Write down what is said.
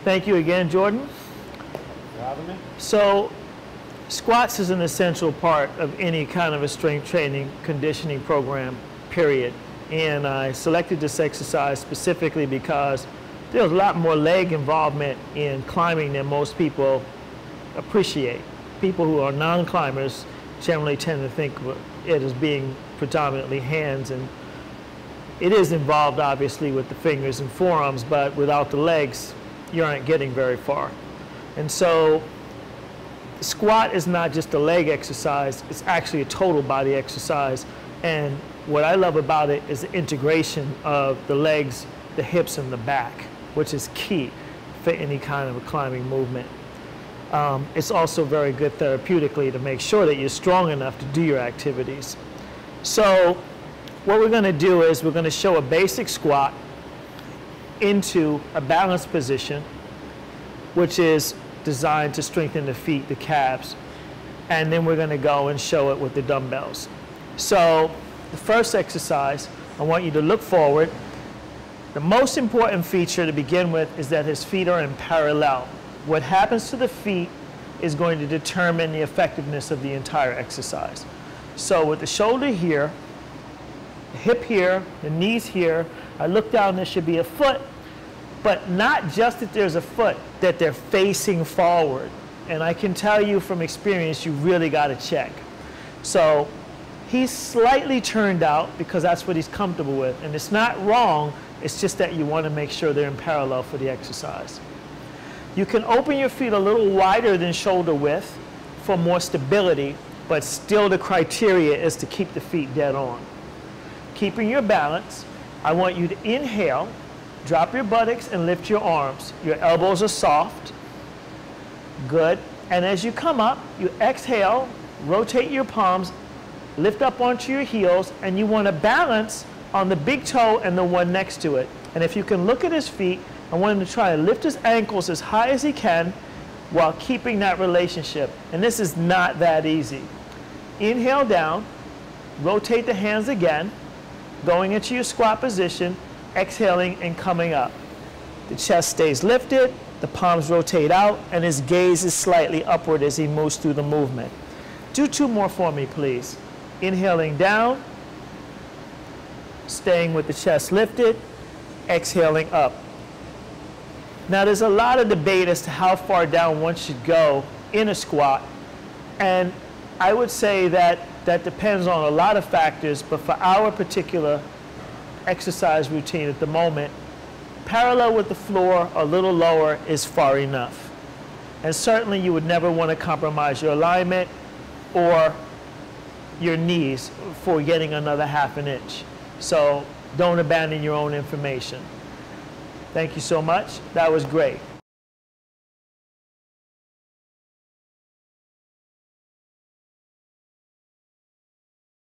Thank you again, Jordan. For having me. So, squats is an essential part of any kind of a strength training conditioning program, period. And I selected this exercise specifically because there's a lot more leg involvement in climbing than most people appreciate. People who are non-climbers generally tend to think of it as being predominantly hands, and it is involved obviously with the fingers and forearms, but without the legs, you aren't getting very far. And so the squat is not just a leg exercise, it's actually a total body exercise. And what I love about it is the integration of the legs, the hips, and the back, which is key for any kind of a climbing movement. It's also very good therapeutically to make sure that you're strong enough to do your activities. So what we're going to do is we're going to show a basic squat into a balanced position, which is designed to strengthen the feet, the calves, and then we're going to go and show it with the dumbbells. So the first exercise, I want you to look forward. The most important feature to begin with is that his feet are in parallel. What happens to the feet is going to determine the effectiveness of the entire exercise. So with the shoulder here, the hip here, the knees here, I look down, there should be a foot, but not just that there's a foot, that they're facing forward. And I can tell you from experience, you really got to check. So he's slightly turned out because that's what he's comfortable with. And it's not wrong, it's just that you want to make sure they're in parallel for the exercise. You can open your feet a little wider than shoulder width for more stability, but still the criteria is to keep the feet dead on. Keeping your balance, I want you to inhale, drop your buttocks and lift your arms. Your elbows are soft. Good. And as you come up, you exhale, rotate your palms, lift up onto your heels, and you want to balance on the big toe and the one next to it. And if you can look at his feet, I want him to try to lift his ankles as high as he can while keeping that relationship. And this is not that easy. Inhale down, rotate the hands again, going into your squat position, exhaling and coming up. The chest stays lifted, the palms rotate out, and his gaze is slightly upward as he moves through the movement. Do two more for me, please. Inhaling down, staying with the chest lifted, exhaling up. Now there's a lot of debate as to how far down one should go in a squat, and I would say that that depends on a lot of factors, but for our particular exercise routine at the moment, parallel with the floor, a little lower is far enough. And certainly you would never want to compromise your alignment or your knees for getting another ½ an inch. So don't abandon your own information. Thank you so much. That was great.